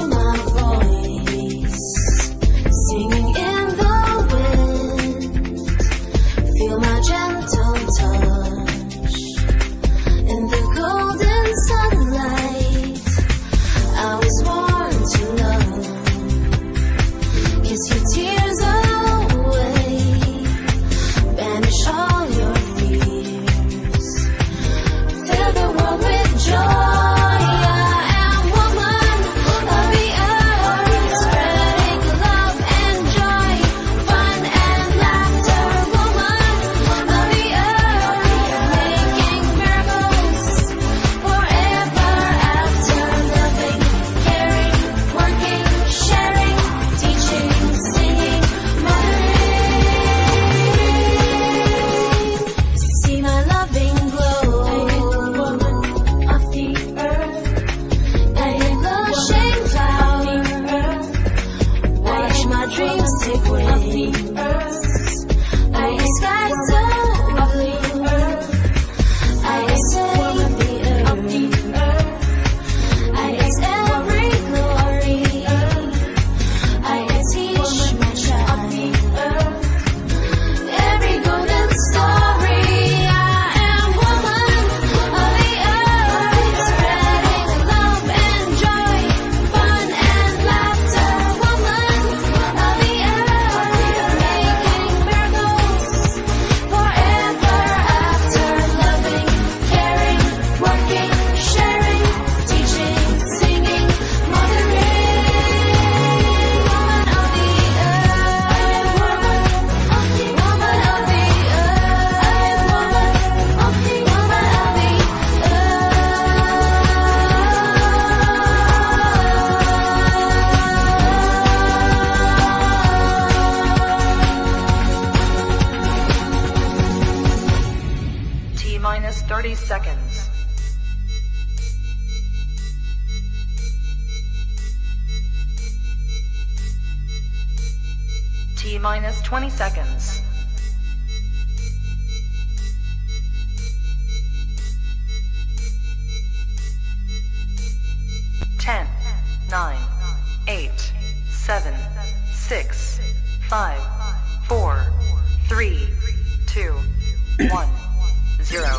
my voice, singing in the wind. Feel my gentle touch in the golden sunlight. I was born to love. Kiss your tears away, banish all your fears. Fill the world with joy. Minus 30 seconds. T minus 20 seconds. Ten, 9, 8, 7, 6, 5, 4, 3, 2, 1. Zero.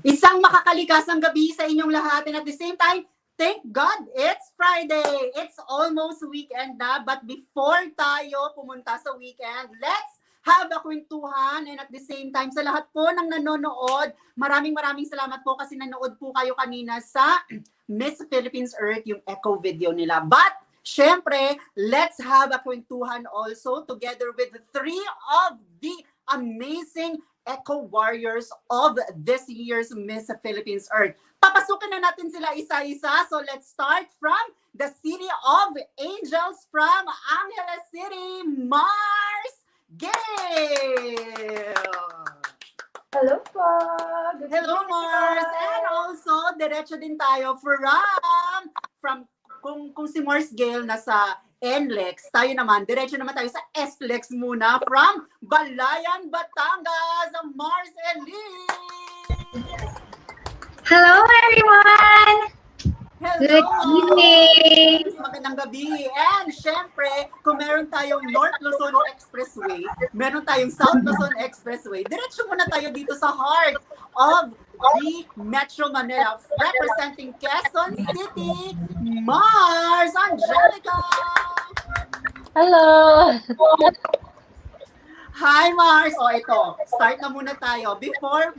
Isang makakalikasang gabi sa inyong lahat, and at the same time, thank God, it's Friday. It's almost weekend na, but before tayo pumunta sa weekend, let's have a kwentuhan. And at the same time, sa lahat po ng nanonood, maraming salamat po kasi nanood po kayo kanina sa Miss Philippines Earth, yung echo video nila. But syempre, let's have a kwentuhan also together with three of the amazing echo warriors of this year's Miss Philippines Earth. Papasukin na natin sila isa-isa. So let's start from the City of Angels from Angeles City, Mars Gale. Hello po. Hello Mars. And also, diretso din tayo from kung si Mars Gale nasa NLEX, tayo naman, diretso naman tayo sa SLEX muna from Balayan, Batangas, Mars Elise! Hello everyone! Hello! Good evening! Magandang gabi. And syempre, kung meron tayong North Luzon Expressway, meron tayong South Luzon Expressway, diretso muna tayo dito sa heart of the Metro Manila, representing Quezon City, Mars Angelica! Hello! Hi Mars! O ito, start na muna tayo. Before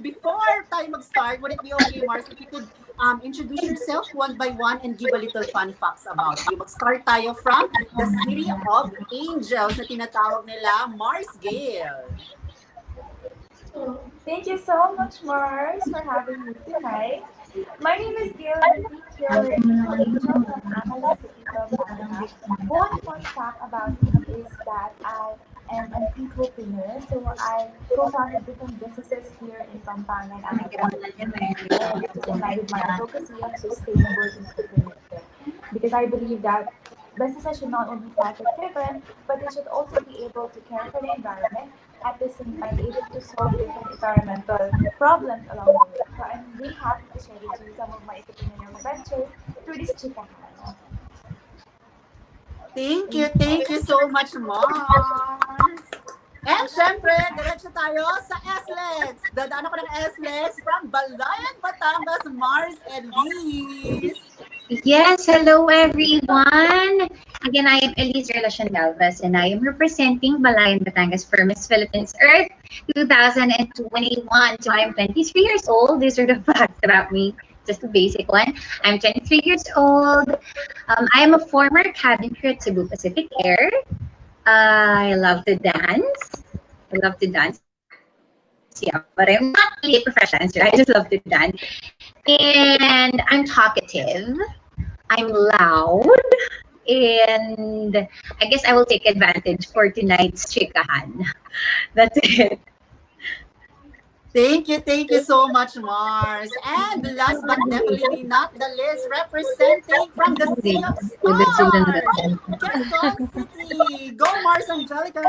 tayo mag-start, would it be okay Mars if you could introduce yourself one by one and give a little fun facts about you. Mag-start tayo from the City of Angels na tinatawag nila Mars Gale. Thank you so much, Mars, for having me tonight. My name is Gail, and I'm here in Angel from Angeles City, Pampanga. One fun fact about me is that I am an entrepreneur, so I co-founded different businesses here in Pampanga and Angeles. This is in line with my advocacy of sustainable entrepreneurship, because I believe that businesses should not only be profit-driven, but they should also be able to care for the environment, at the same time able to solve different environmental problems along the way. So I'm really happy to share with you some of my entrepreneurial ventures through this chikahan. Thank you so much, Mars. And syempre, diretso tayo sa SLEX. Dadaan ako ng SLEX from Balayan, Batangas, Mars and Liz. Yes, hello everyone. Again, I am Elise Relacion Galvez and I am representing Balayan Batangas for Miss Philippines Earth 2021. So I'm 23 years old. These are the facts about me. Just a basic one. I'm 23 years old. I am a former cabin crew at Cebu Pacific Air. I love to dance. I love to dance. Yeah, but I'm not really a professional dancer. I just love to dance. And I'm talkative. I'm loud. And I guess I will take advantage for tonight's chikahan. That's it. Thank you so much, Mars. And last but definitely not the least, representing from the City of Stars, Quezon City. Go, Mars Angelica.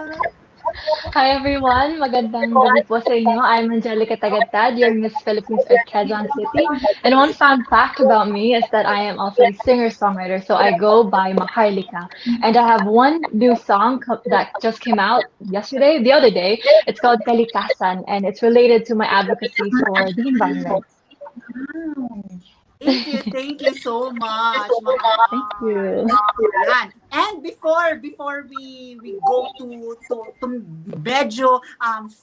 Hi everyone, magandang gabi po sa inyo. I'm Angelica Tagatad, your Miss Philippines at Quezon City. And one fun fact about me is that I am also a singer-songwriter, so I go by Maharlika. And I have one new song that just came out the other day. It's called Kalikasan, and it's related to my advocacy for the environment. Thank you so much, Thank you. Yan. And before we go to medyo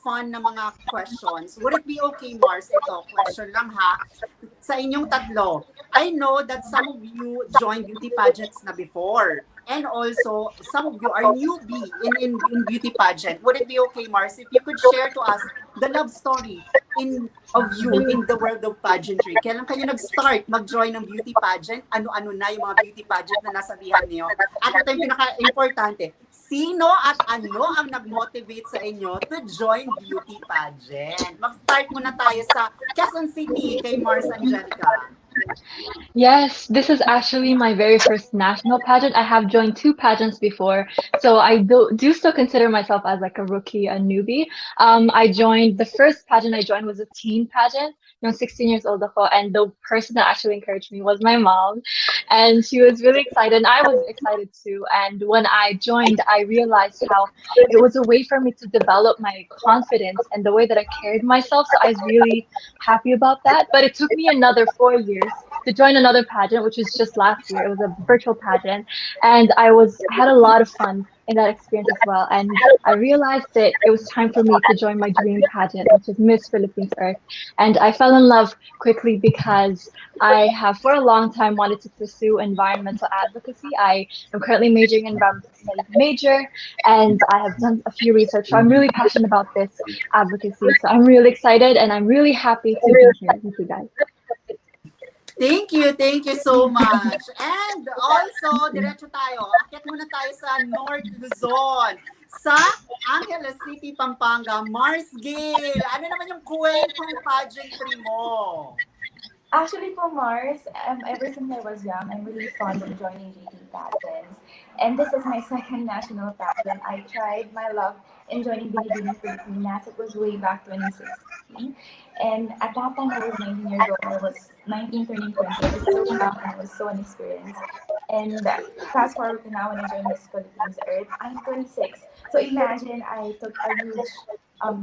fun na mga questions, would it be okay, Mars? Ito, question lang ha. Sa inyong tatlo, I know that some of you joined beauty pageants na before. And also, some of you are newbie in beauty pageant. Would it be okay, Mars, if you could share to us the love story of you in the world of pageantry? Kailan kayo nag-start mag-join ng beauty pageant? Ano-ano na yung mga beauty pageant na nasabihan niyo? At ito yung pinaka-importante, sino at ano ang nag-motivate sa inyo to join beauty pageant? Mag-start muna tayo sa Quezon City kay Mars Angelica. Yes, this is actually my very first national pageant. I have joined two pageants before, so I do still consider myself as like a rookie, a newbie. The first pageant I joined was a teen pageant, 16 years old ako, and the person that actually encouraged me was my mom, and she was really excited, and I was excited too. And when I joined, I realized how it was a way for me to develop my confidence and the way that I carried myself. So I was really happy about that. But it took me another 4 years to join another pageant, which was just last year. It was a virtual pageant, and I had a lot of fun in that experience as well. And I realized that it was time for me to join my dream pageant, which is Miss Philippines Earth. And I fell in love quickly because I have for a long time wanted to pursue environmental advocacy. I am currently majoring in environmental studies major, and I have done a few research. So I'm really passionate about this advocacy. So I'm really excited, and I'm really happy to be here with you guys. Thank you so much. And also, diretso tayo. Akyat muna tayo sa North Luzon. Sa Angeles City, Pampanga, Mars Gale. Ano naman yung kwentong pageantry mo? Actually, for Mars, ever since I was young, I'm really fond of joining beauty pageants. And this is my second national pageant. I tried my luck in joining Binibining Pilipinas. It was way back 2016. And at that time, I was 19 years old. I was 19 turning 20. I was so young and I was so inexperienced. And fast forward to now when I joined Miss Philippines Earth, I'm 26. So imagine I took a huge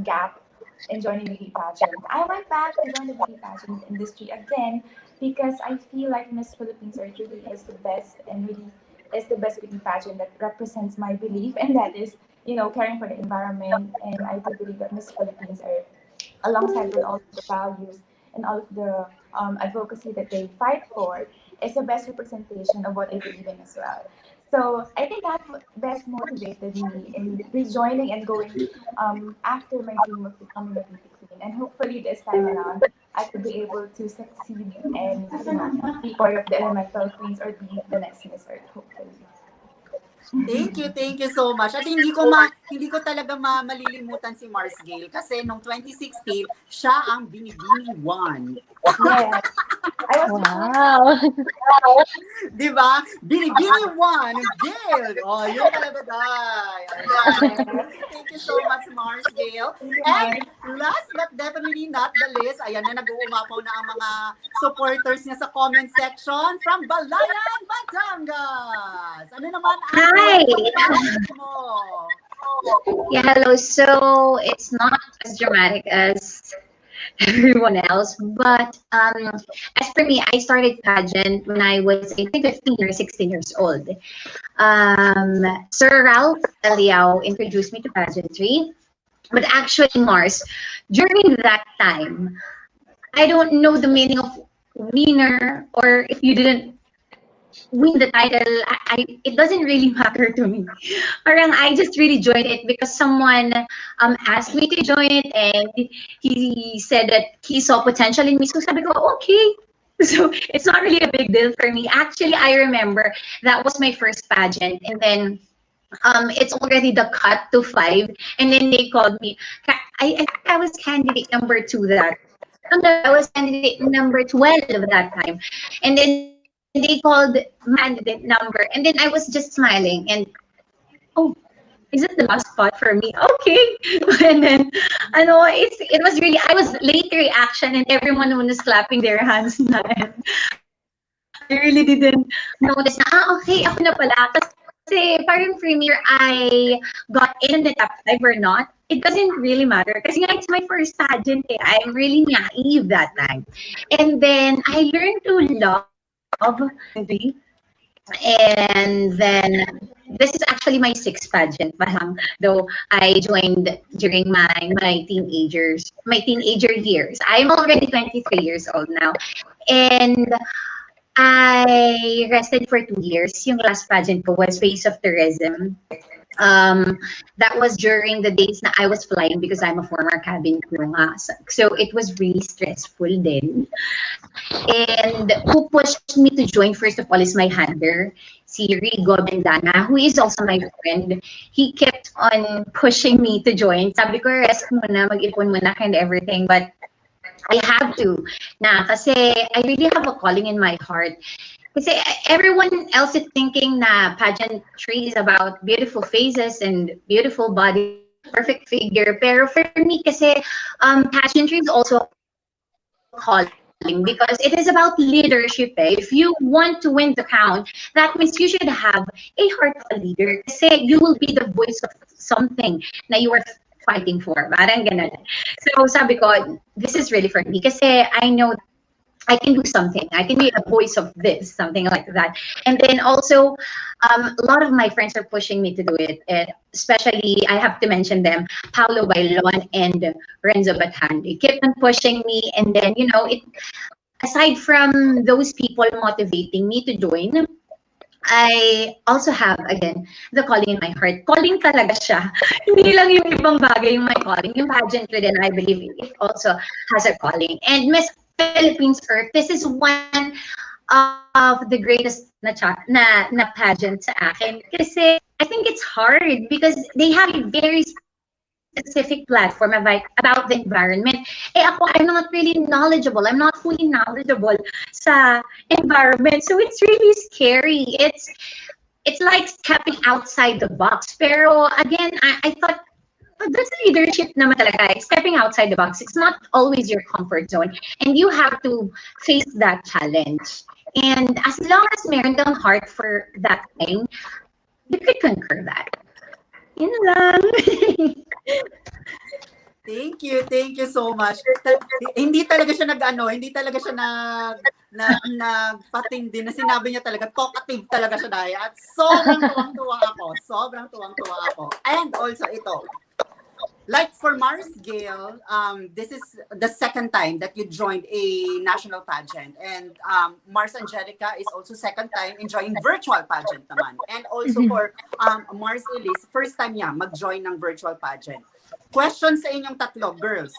gap in joining beauty pageant. I went back to join the beauty pageant industry again because I feel like Miss Philippines Earth really is the best and really is the best beauty pageant that represents my belief, and that is, caring for the environment. And I do believe that Miss Philippines Earth, alongside with all of the values and all of the advocacy that they fight for, is the best representation of what I believe in as well. So I think that best motivated me in rejoining and going after my dream of becoming a beauty queen. And hopefully this time around, I could be able to succeed and be part of the elemental queens or be the next Miss Earth, hopefully. Thank you so much. At hindi ko talaga malilimutan si Mars Gale kasi nung 2016, siya ang binibining one. Yes. I was Wow. Di ba? Binibini one, Gale. Oh, yun talaga, Day. Alright. Thank you so much, Mars Gale. And last but definitely not the least, ayan na, nag-uumapaw na ang mga supporters niya sa comment section from Balayan, Batangas. Ano naman ang Hi! comment mo? Yeah, hello. So it's not as dramatic as everyone else, but as for me, I started pageant when I was, I think, 15 or 16 years old. Sir Ralph Eliao introduced me to pageantry, but actually, Mars, during that time, I don't know the meaning of winner, or if you didn't win the title, it doesn't really matter to me. Parang I just really joined it because someone asked me to join it, and he said that he saw potential in me. So sabi ko, okay. So it's not really a big deal for me. Actually, I remember that was my first pageant, and then it's already the cut to 5, and then they called me. I think I was candidate number 2 that. No, I was candidate number 12 that time, and then they called candidate number, and then I was just smiling, and oh, is it the last spot for me? Okay. And then it was really, I was late reaction, and everyone was clapping their hands na. I really didn't notice na, okay, ako na pala. Kasi parang for me, I got in the top 5 or not, it doesn't really matter. Kasi nga, it's my first pageant. I'm really naive that time. And then, I learned to love country. And then, this is actually my 6th pageant, parang, though I joined during my teenager years. I'm already 23 years old now. And I rested for 2 years. Yung last pageant ko was Face of Tourism. That was during the days na I was flying because I'm a former cabin crew nga. So it was really stressful then. And who pushed me to join, first of all, is my handler, si Rigo Bendana, who is also my friend. He kept on pushing me to join. Sabi ko, rest muna, mag-ipon muna, and everything. But I have to na kasi I really have a calling in my heart. Kasi everyone else is thinking na pageantry is about beautiful faces and beautiful body, perfect figure. Pero for me kasi pageantry is also a calling because it is about leadership. If you want to win the crown, that means you should have a heart of a leader. Kasi you will be the voice of something na you are fighting for. Parang ganun. So sabi ko, this is really for me kasi I know I can do something. I can be a voice of this, something like that. And then also, a lot of my friends are pushing me to do it. And especially, I have to mention them, Paolo Bailon and Renzo Batan. They kept on pushing me. And then, aside from those people motivating me to join, I also have, again, the calling in my heart. Calling talaga siya. Hindi lang yung ibang bagay yung my calling. Yung pageantry din, I believe it also has a calling. And Miss Philippines Earth, this is one of the greatest na pageant sa akin. Kasi I think it's hard because they have a very specific platform about the environment. Ako, I'm not really knowledgeable. I'm not fully knowledgeable sa environment. So it's really scary. It's like stepping outside the box. Pero again, I thought, that's leadership naman talaga. Stepping outside the box. It's not always your comfort zone. And you have to face that challenge. And as long as meron kang heart for that thing, you could conquer that. Yun lang. Thank you so much. Hindi talaga siya hindi talaga siya nagpatindi na sinabi niya talaga, talkative talaga siya dahil. At sobrang tuwang-tuwa ako. And also ito, like for Mars Gale, this is the second time that you joined a national pageant. And Mars Angelica is also second time enjoying virtual pageant naman. And also for Mars Elise, first time niya mag-join ng virtual pageant. Question sa inyong tatlo, girls.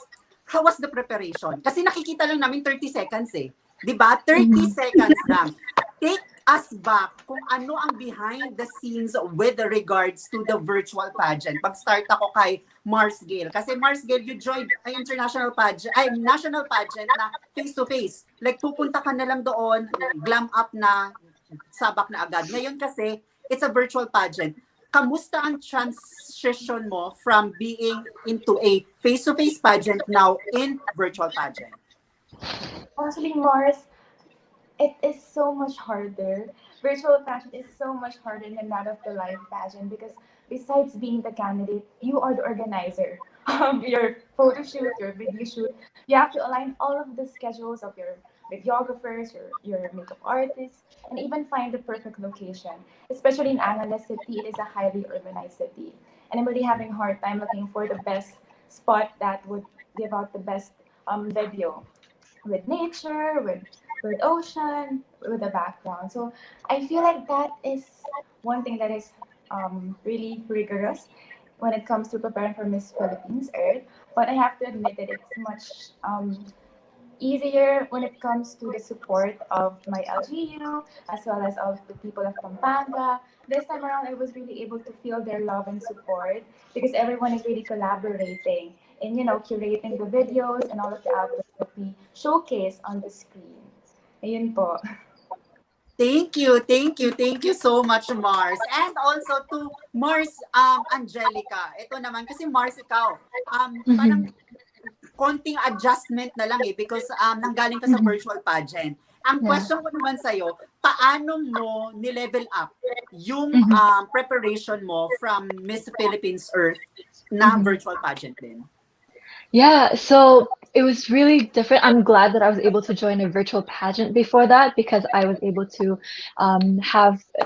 How was the preparation? Kasi nakikita lang namin 30 seconds eh. Diba? 30 seconds lang. Take us back kung ano ang behind the scenes with regards to the virtual pageant. Mag-start ako kay Mars Gale. Kasi Mars Gale, you joined ay international pageant, ay national pageant na face-to-face. Like pupunta ka na lang doon, glam up na, sabak na agad. Ngayon kasi, it's a virtual pageant. Kamusta ang transition mo from being into a face-to-face pageant now in virtual pageant? Actually, Mars, it is so much harder. Virtual pageant is so much harder than that of the live pageant because besides being the candidate, you are the organizer of your photo shoot, your video shoot. You have to align all of the schedules of your videographers, your makeup artists, and even find the perfect location. Especially in Angeles City, it is a highly urbanized city. And I'm really having a hard time looking for the best spot that would give out the best video with nature, with ocean, with the background. So I feel like that is one thing that is really rigorous when it comes to preparing for Miss Philippines Earth. But I have to admit that it's much easier when it comes to the support of my LGU as well as of the people of Pampanga. This time around, I was really able to feel their love and support because everyone is really collaborating in, curating the videos and all of the outputs that we showcase on the screen. Ayun po. Thank you so much, Mars. And also to Mars, Angelica. Ito naman, kasi Mars, ikaw, parang konting adjustment na lang because nanggaling ka sa virtual pageant. Ang question ko naman sa'yo, paano mo ni-level up yung preparation mo from Miss Philippines Earth na virtual pageant din? Yeah, so it was really different. I'm glad that I was able to join a virtual pageant before that because I was able to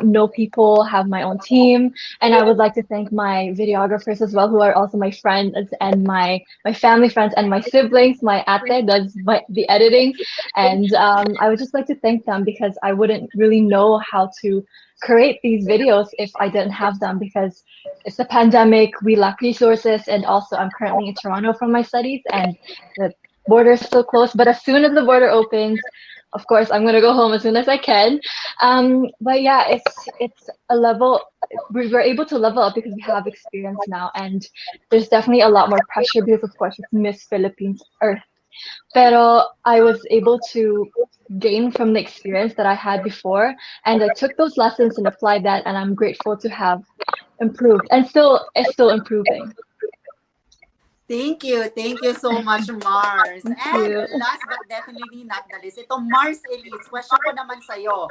know people, have my own team, and I would like to thank my videographers as well, who are also my friends and my family friends and my siblings. My ate does the editing, and I would just like to thank them because I wouldn't really know how to create these videos if I didn't have them because it's a pandemic, we lack resources, and also I'm currently in Toronto for my studies and the border is still closed. But as soon as the border opens, of course, I'm gonna go home as soon as I can. But yeah, it's a level, we're able to level up because we have experience now, and there's definitely a lot more pressure because of course it's Miss Philippines Earth. Pero I was able to gain from the experience that I had before, and I took those lessons and applied that, and I'm grateful to have improved and it's still improving. Thank you so much, Mars. Thank And you. last but definitely not the least, ito Mars Elise, question ko naman sa'yo.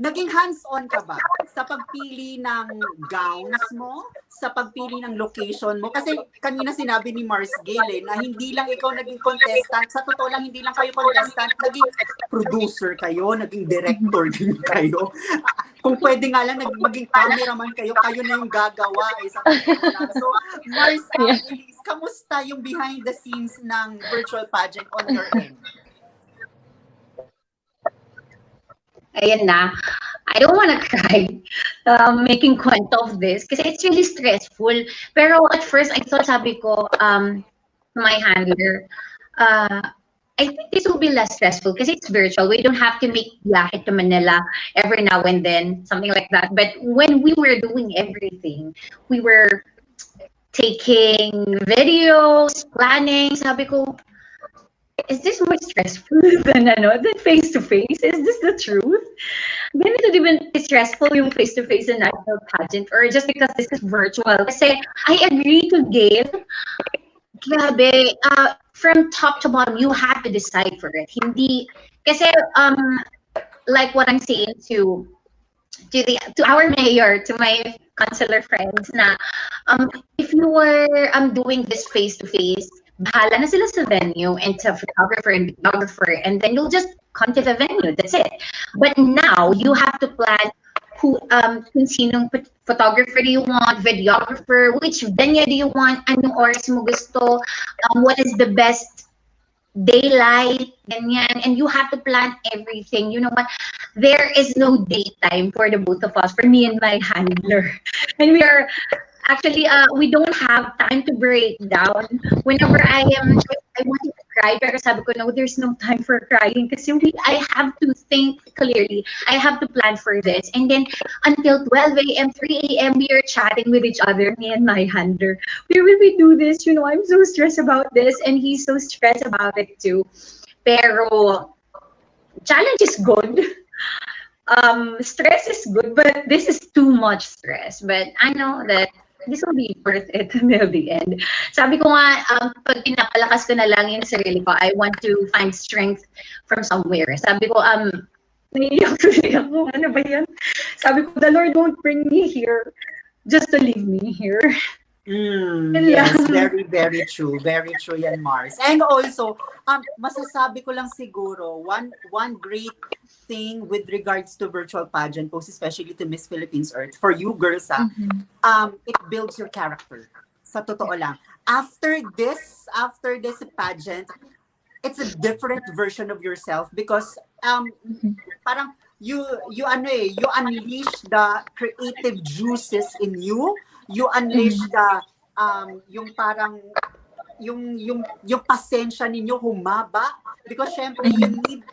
Naging hands-on ka ba sa pagpili ng gowns mo, sa pagpili ng location mo? Kasi kanina sinabi ni Mars Gale na hindi lang ikaw naging contestant, sa totoo lang hindi lang kayo contestant, naging producer kayo, naging director din kayo. Kung pwede nga lang maging cameraman kayo, kayo na yung gagawa sa pelikula. So Mars Elise, kamusta yung behind the scenes ng virtual pageant on your end? Ayan na. I don't want to cry making kwento of this kasi it's really stressful. Pero at first, I thought, sabi ko, my handler, I think this will be less stressful because it's virtual. We don't have to make biyahe to Manila every now and then, something like that. But when we were doing everything, we were taking videos, planning, sabi ko, is this more stressful than face-to-face? Is this the truth? Ganito din stressful yung face-to-face and national pageant or just because this is virtual? Kasi I agree to Gail. Grabe, from top to bottom, you have to decide for it. Hindi, kasi like what I'm saying to our mayor, to my councilor friends na if you were doing this face-to-face, bahala na sila sa venue and sa photographer and videographer, and then you'll just come to the venue. That's it. But now you have to plan kung sinong photographer do you want, videographer, which venue do you want, anong oras mo gusto, what is the best daylight, ganyan, and you have to plan everything. You know what? There is no daytime for the both of us, for me and my handler, and we are. Actually, we don't have time to break down. Whenever I want to cry. Pero sabi ko, no, there's no time for crying kasi I have to think clearly. I have to plan for this. And then until 12 a.m., 3 a.m., we are chatting with each other, me and my handler. Where will we do this? You know, I'm so stressed about this. And he's so stressed about it too. Pero challenge is good. Stress is good, but this is too much stress. But I know that this will be worth it until the end. Sabi ko nga, pag pinapalakas ko na lang yung sarili ko, I want to find strength from somewhere. Sabi ko, naiiyak tuloy ako. Ano ba yan? Sabi ko, the Lord won't bring me here just to leave me here. Yes, very, very true. Very true yan, Mars. And also, masasabi ko lang siguro, one great thing with regards to virtual pageant posts, especially to Miss Philippines Earth, for you girls, it builds your character. Sa totoo lang. After this pageant, it's a different version of yourself because parang you unleash the creative juices in you. You unleash the yung parang yung pasensya ninyo humaba because syempre you need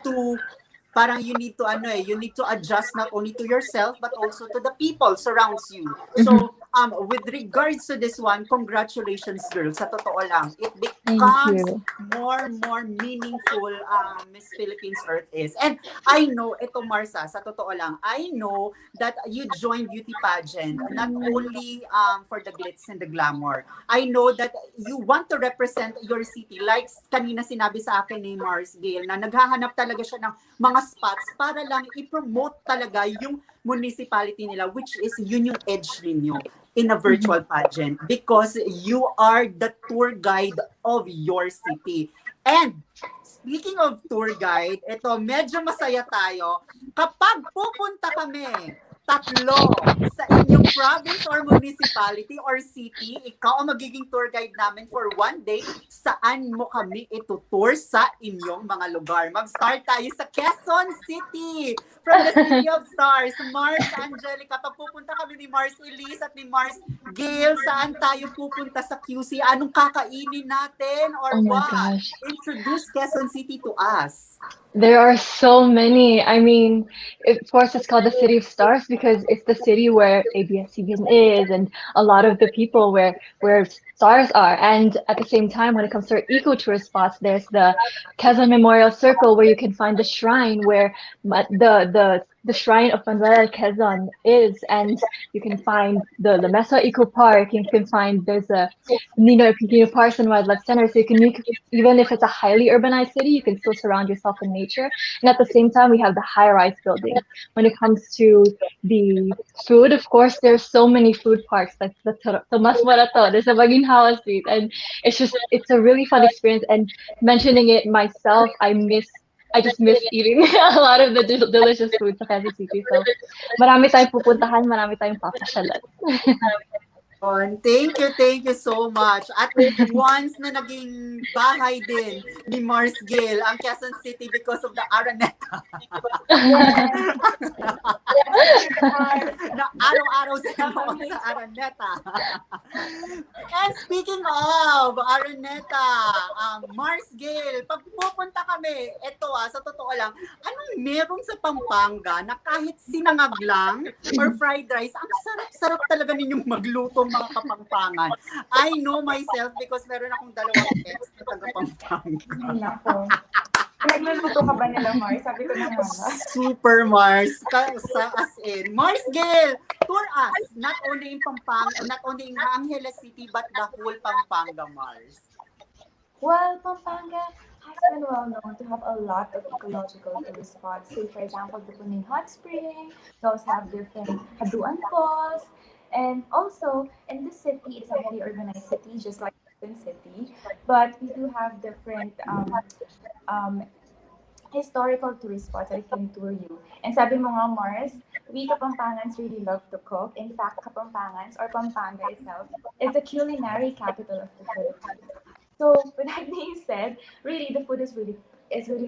to adjust not only to yourself but also to the people surrounds you. So with regards to this one, congratulations girls, sa totoo lang. It becomes more meaningful Miss Philippines Earth is. And I know, ito Marsa, sa totoo lang, I know that you joined beauty pageant not only for the glitz and the glamour. I know that you want to represent your city. Like kanina sinabi sa akin ni Mars Gale na naghahanap talaga siya ng mga spots para lang i-promote talaga yung municipality nila, which is yun yung edge ninyo in a virtual pageant because you are the tour guide of your city. And speaking of tour guide, ito, medyo masaya tayo. Kapag pupunta kami tatlo sa inyong province or municipality or city, ikaw ang magiging tour guide namin for one day, saan mo kami itutour sa inyong mga lugar. Mag-start tayo sa Quezon City, from the City of Stars. Mars, Angelica, pag pupunta kami ni Mars Elise at ni Mars Gail, saan tayo pupunta sa QC? Anong kakainin natin or what? Gosh. Introduce Quezon City to us. There are so many. I mean, of course, it's called the City of Stars because it's the city where ABS-CBN is, and a lot of the people where stars are. And at the same time, when it comes to eco-tourist spots, there's the Quezon Memorial Circle where you can find the shrine where the shrine of Manuel Quezon is, and you can find the Mesa Eco Park. You can find there's a Ninoy Aquino Parks and Wildlife Center. So even if it's a highly urbanized city, you can still surround yourself in nature. And at the same time, we have the high-rise buildings. When it comes to the food, of course, there's so many food parks like the Tomas Morato, there's a Baginhawa Street, and it's a really fun experience. And mentioning it myself, I just miss eating a lot of the delicious food sa Quezon City. So, marami tayong pupuntahan, marami tayong papasyalan. Thank you so much. At once na naging bahay din ni Mars Gale ang Quezon City because of the Araneta. Na araw-araw sila sa Araneta. And speaking of Araneta, Mars Gale, pag pupunta kami, eto sa totoo lang, anong meron sa Pampanga na kahit sinangag lang or fried rice, ang sarap-sarap talaga ninyong magluto mga Kapampangan. I know myself because meron akong dalawang ex na taga-Pampanga. Nako. Nagluluto ka ba nila, Mars? Sabi ko na nga. Super Mars. As in. Mars Gale, tour us. Not only in Pampanga, not only in Angeles City, but the whole Pampanga, Mars. Well, Pampanga has been well known to have a lot of ecological tourist spots. Say, for example, the Puning Hot Spring. We also have different Haduan Falls. And also, in this city, it's a highly urbanized city, just like Quezon City. But we do have different historical tourist spots that I can tour you. And sabi mo nga, Mars, we Kapampangans really love to cook. In fact, Kapampangans, or Pampanga itself, is the culinary capital of the Philippines. So, with that being said, really, the food is really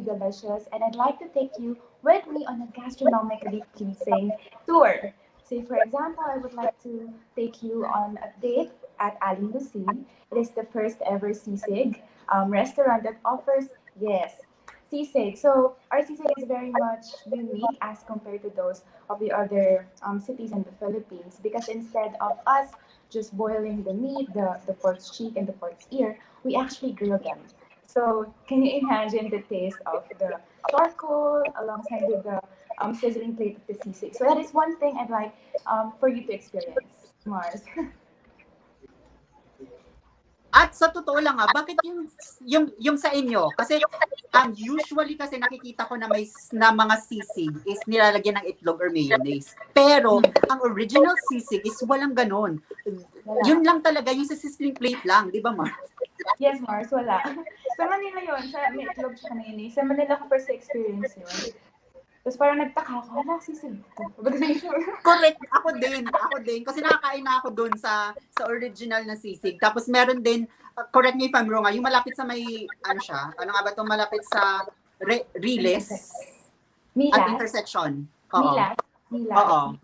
delicious. And I'd like to take you with me on a gastronomically pleasing tour. Say, for example, I would like to take you on a date at Ali Lucin. It is the first ever sisig restaurant that offers, yes, sisig. So our sisig is very much unique as compared to those of the other cities in the Philippines, because instead of us just boiling the meat, the pork's cheek and the pork's ear, we actually grill them. So can you imagine the taste of the charcoal alongside with the sizzling plate of the sisig? So that is one thing I'd like for you to experience, Mars. At sa totoo lang bakit yung sa inyo? Kasi usually kasi nakikita ko na may na mga sisig is nilalagyan ng itlog or mayonnaise. Pero ang original sisig is walang ganon. Yun lang talaga, yung sa sizzling plate lang, di ba, Mar? Yes, Mars, wala. Sa Manila yun, may itlog siya mayonnaise. Sa Manila ko first experience yun. Tapos parang nagtaka ako, sisig to. Correct, ako din. Kasi nakakain na ako doon sa original na sisig. Tapos meron din, correct me if I'm wrong, yung malapit sa may, ano nga ba itong malapit sa Riles? At Milas. intersection. Milas. Oo.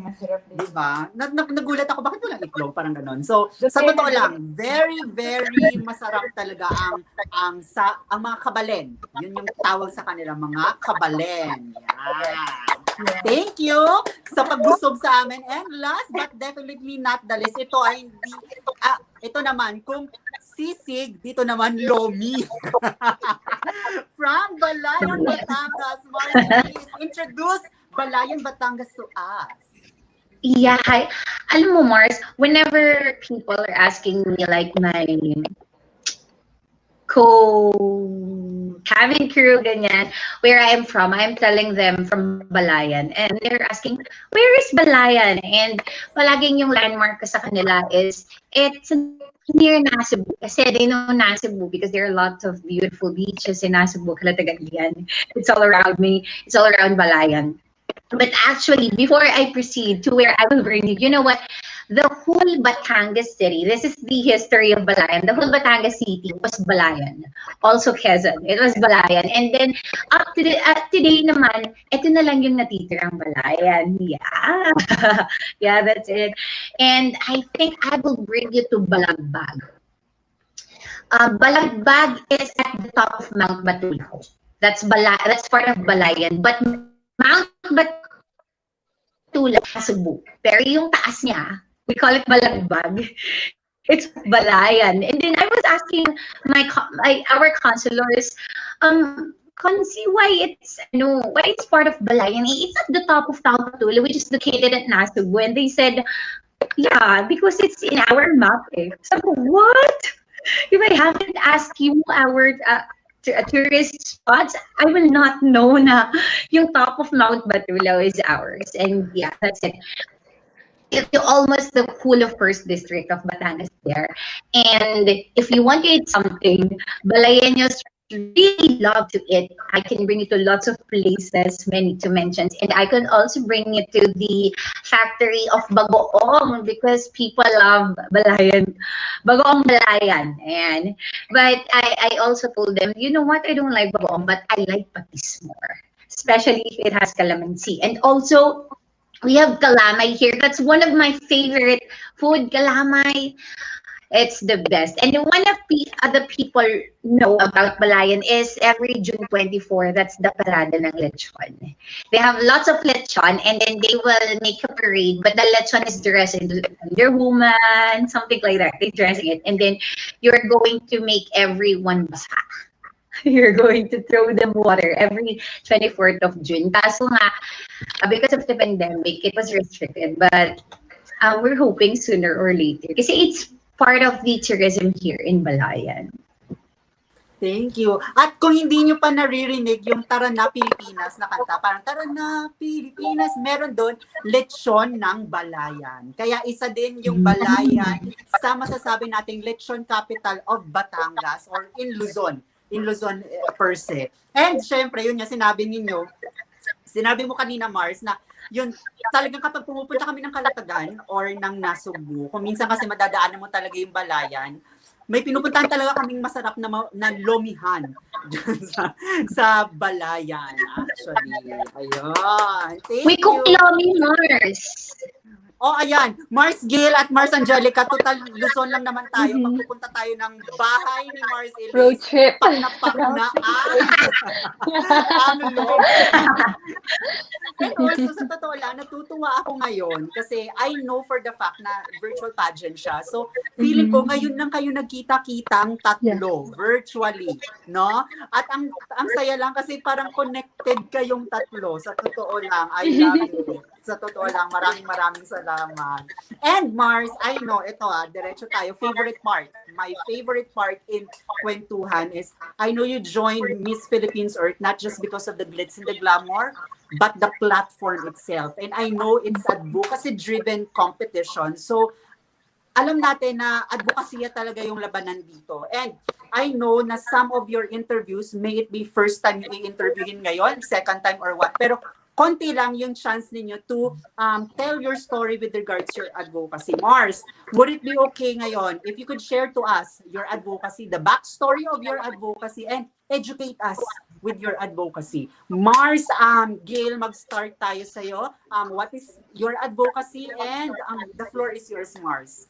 Masarap din. Diba? Nagulat ako, bakit walang itlog? Parang ganon. So, sa totoo lang, very, very masarap talaga ang mga kabalen. Yun yung tawag sa kanila, mga kabalen. Yeah. Thank you sa pagbusob sa amin. And last but definitely not the least, ito ay hindi, ito naman, kung sisig, dito naman lomi. From Balayan, Batangas. Marcy, please introduce Balayan, Batangas to us. Yeah, hi. Alam mo, Mars, whenever people are asking me like my cabin crew, ganyan, where I am from, I'm telling them from Balayan. And they're asking, where is Balayan? And palaging yung landmark ko sa kanila is, it's near Nasubu. Kasi they know Nasubu because there are lots of beautiful beaches in Nasubu, Calataganian. It's all around me. It's all around Balayan. But actually, before I proceed to where I will bring you, you know what? The whole Batangas city, this is the history of Balayan. The whole Batangas city was Balayan. Also Quezon, it was Balayan. And then, up to today naman, ito na lang yung natitirang Balayan. Yeah. Yeah, that's it. And I think I will bring you to Balagbag. Balagbag is at the top of Mount Batulao. That's part of Balayan. But Mount Batulao, Cebu. Pero yung taas niya, we call it Balagbag. It's Balayan. And then I was asking our counselors, Consi, why it's part of Balayan? It's at the top of Mount Batulao, which is located at Nasubu. And they said, yeah, because it's in our map. So what? If I haven't asked you our tourist spots, I will not know na yung top of Mount Batulao is ours. And yeah, that's it. It's almost the whole of First District of Batangas there. And if you want to eat something, Balayeños really love to eat. I can bring you to lots of places, many to mention. And I can also bring you to the factory of bagoong because people love Balayan. Bagoong Balayan. But I also told them, you know what, I don't like bagoong, but I like patis more. Especially if it has calamansi. And also, we have calamay here. That's one of my favorite food, calamay. It's the best. And one of the other people know about Balayan is every June 24, that's the parada ng lechon. They have lots of lechon and then they will make a parade, but the lechon is dressed in Wonder Woman, something like that. They're dressing it. And then you're going to make everyone basa. You're going to throw them water every 24th of June. Kaso nga, because of the pandemic, it was restricted. But we're hoping sooner or later. Kasi it's part of the tourism here in Balayan. Thank you. At kung hindi nyo pa naririnig yung Tara na Pilipinas na kanta, parang Tara na Pilipinas, meron doon lechon ng Balayan. Kaya isa din yung Balayan sa masasabi nating lechon capital of Batangas or in Luzon per se. And syempre, yun nga sinabi mo kanina, Mars, na yun, talagang kapag pumupunta kami ng Calatagan or ng Nasubu, kung minsan kasi madadaanan mo talaga yung Balayan, may pinupuntahan talaga kaming masarap na lomihan dyan sa Balayan, actually. Ayun. We Thank cook you. lomi, Mars. Oh, ayan. Mars Gill at Mars Angelica, total Luzon lang naman tayo. Mhm. Magpupunta tayo ng bahay ni Mars Road Elise. trip. Pak na ang lumpia. And also, sa totoo lang, natutuwa ako ngayon kasi I know for the fact na virtual pageant siya. So, feeling ko ngayon lang kayo nagkita-kitang tatlo virtually, no? At ang saya lang kasi parang connected kayong tatlo. Sa totoo lang, I love it. Sa totoo lang, maraming salamat. And Mars, I know, ito diretso tayo. Favorite part. My favorite part in Kweentuhan is, I know you joined Miss Philippines Earth not just because of the glitz and the glamour, but the platform itself. And I know it's advocacy-driven competition. So, alam natin na advokasya talaga yung labanan dito. And I know na some of your interviews, may it be first time yung i-interviewin ngayon, second time or what, pero konti lang yung chance ninyo to tell your story with regards to your advocacy. Mars, would it be okay ngayon if you could share to us your advocacy, the backstory of your advocacy, and educate us with your advocacy? Mars, Gail, mag-start tayo sa'yo. What is your advocacy? And the floor is yours, Mars.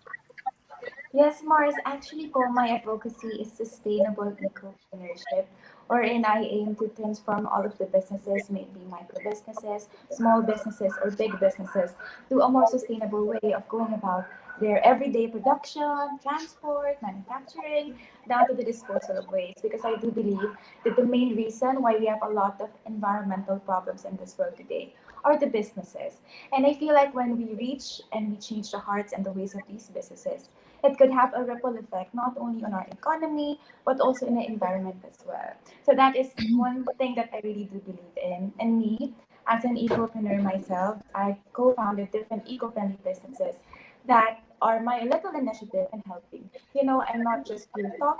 Yes, Mars. Actually po, my advocacy is sustainable eco-entrepreneurship, wherein I aim to transform all of the businesses, maybe micro businesses, small businesses, or big businesses, to a more sustainable way of going about their everyday production, transport, manufacturing, down to the disposal of waste. Because I do believe that the main reason why we have a lot of environmental problems in this world today are the businesses. And I feel like when we reach and we change the hearts and the ways of these businesses, it could have a ripple effect not only on our economy but also in the environment as well. So that is one thing that I really do believe in. And me, as an ecopreneur myself, I co-founded different eco-friendly businesses that are my little initiative in helping. You know, I'm not just pure talk.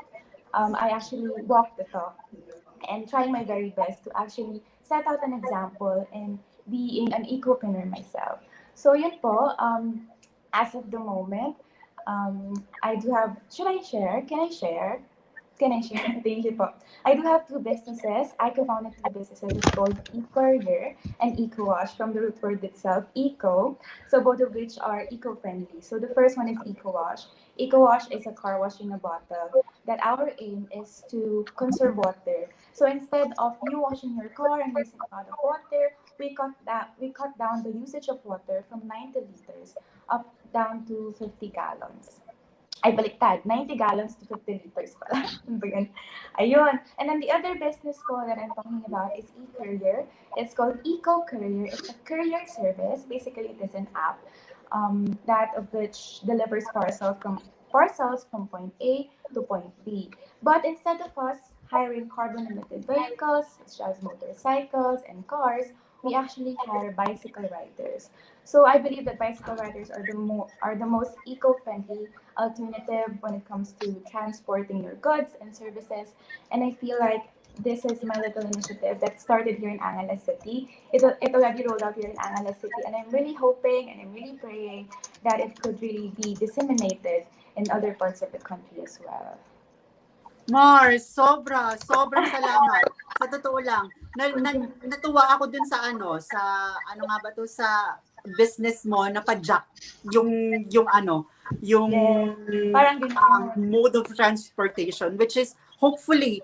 I actually walk the talk and trying my very best to actually set out an example in being an ecopreneur myself. So yun po, as of the moment, I do have, should I share? Can I share? Can I share? Thank you po. I do have two businesses. I co-founded two businesses. It's called eCourier and EcoWash from the root word itself, eco. So both of which are eco-friendly. So the first one is EcoWash. EcoWash is a car wash in a bottle that our aim is to conserve water. So instead of you washing your car and wasting a lot of water, we cut down the usage of water from 90 liters up down to 50 gallons. Ay, baliktad. 90 gallons to 50 liters pala. Ayun. And then the other business po that I'm talking about is eCourier. It's called Eco Courier. It's a courier service. Basically, it is an app that of which delivers parcels from point A to point B. But instead of us hiring carbon-emitted vehicles, such as motorcycles and cars, we actually hire bicycle riders. So I believe that bicycle riders are the most eco-friendly alternative when it comes to transporting your goods and services. And I feel like this is my little initiative that started here in Angeles City. It already rolled out here in Angeles City, and I'm really hoping and I'm really praying that it could really be disseminated in other parts of the country as well. Mars, sobrang salamat. Sa totoo lang, natuwa ako dun sa ano nga ba to, sa business mo na pa-jack yung Parang mode of transportation, which is hopefully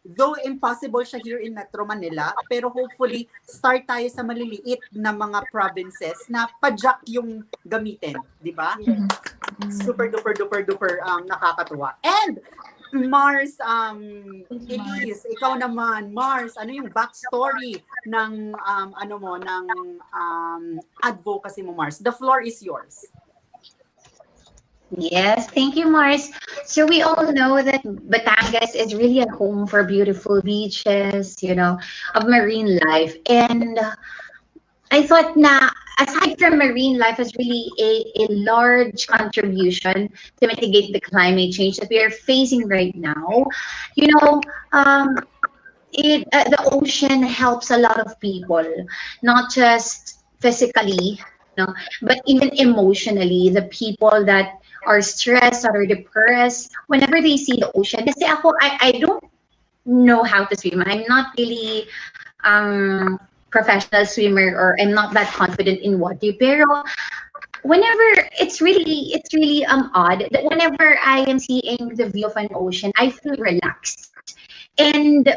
though impossible siya here in Metro Manila, pero hopefully start tayo sa maliliit na mga provinces na pa-jack yung gamitin, di ba? Super duper nakakatuwa. And Mars, Elise, ikaw naman, Mars, ano yung backstory ng advocacy mo, Mars? The floor is yours. Yes, thank you, Mars. So we all know that Batangas is really a home for beautiful beaches, of marine life. And I thought na aside from marine life is really a large contribution to mitigate the climate change that we are facing right now. The ocean helps a lot of people, not just physically, but even emotionally. The people that are stressed or depressed whenever they see the ocean. Kasi ako, I don't know how to swim. I'm not really professional swimmer, or I'm not that confident in water. Pero whenever it's really odd that whenever I am seeing the view of an ocean, I feel relaxed. And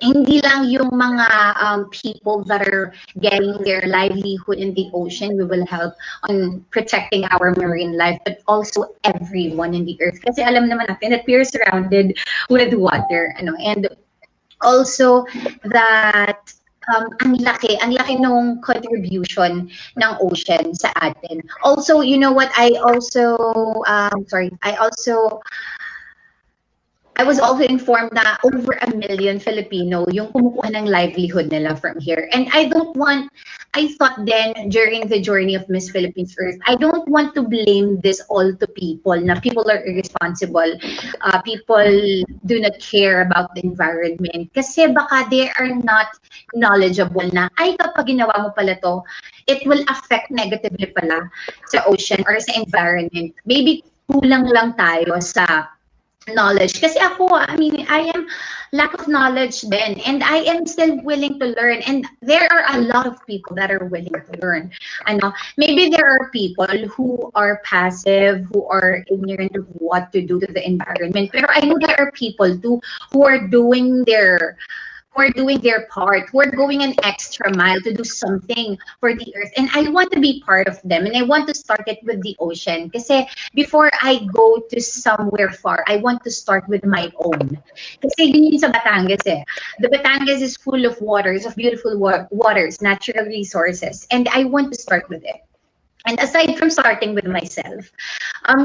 hindi lang yung mga people that are getting their livelihood in the ocean, we will help on protecting our marine life, but also everyone in the earth. Kasi alam naman natin that we are surrounded with water, ano, and also that ang laki nung contribution ng ocean sa atin. Also, you know what, I was also informed na over 1 million Filipino yung kumukuha ng livelihood nila from here. And I thought then during the journey of Miss Philippines Earth, I don't want to blame this all to people, na people are irresponsible, people do not care about the environment. Kasi baka they are not knowledgeable na, ay kapag ginawa mo pala to, it will affect negatively pala sa ocean or sa environment. Maybe kulang lang tayo sa knowledge. Kasi ako, I mean, I am lack of knowledge then, and I am still willing to learn. And there are a lot of people that are willing to learn. Ano, maybe there are people who are passive, who are ignorant of what to do to the environment. Pero I know there are people too who are doing their part, who are going an extra mile to do something for the earth. And I want to be part of them. And I want to start it with the ocean. Kasi before I go to somewhere far, I want to start with my own. Kasi yun sa Batangas eh. The Batangas is full of waters, of beautiful waters, natural resources. And I want to start with it. And aside from starting with myself,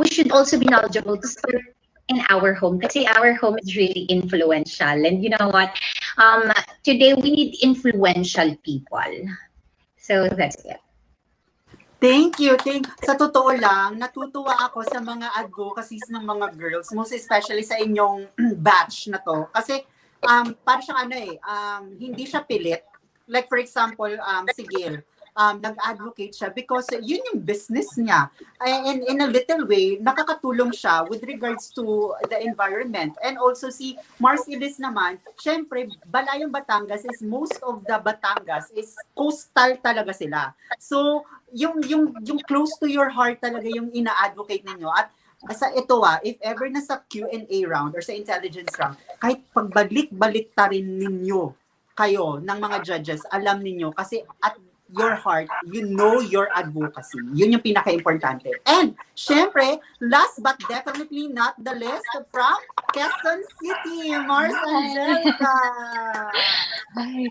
we should also be knowledgeable to start in our home, kasi our home is really influential. And you know what? Today we need influential people. So that's it. Thank you. Sa totoo lang, natutuwa ako sa mga advocacies ng mga girls, most especially sa inyong batch na to. Kasi para siyang hindi siya pilit. Like for example, si Gail, nag-advocate siya because yun yung business niya. And in a little way, nakakatulong siya with regards to the environment. And also si Mars Ilis naman, syempre, Balayong Batangas is most of the Batangas is coastal talaga sila. So, yung close to your heart talaga yung ina-advocate ninyo. At sa ito if ever na sa Q&A round or sa intelligence round, kahit pagbalik-balik ta rin ninyo kayo ng mga judges, alam ninyo kasi at your heart, you know your advocacy. Yun yung pinaka-importante. And, syempre, last but definitely not the least, from Quezon City, Mars Angelica.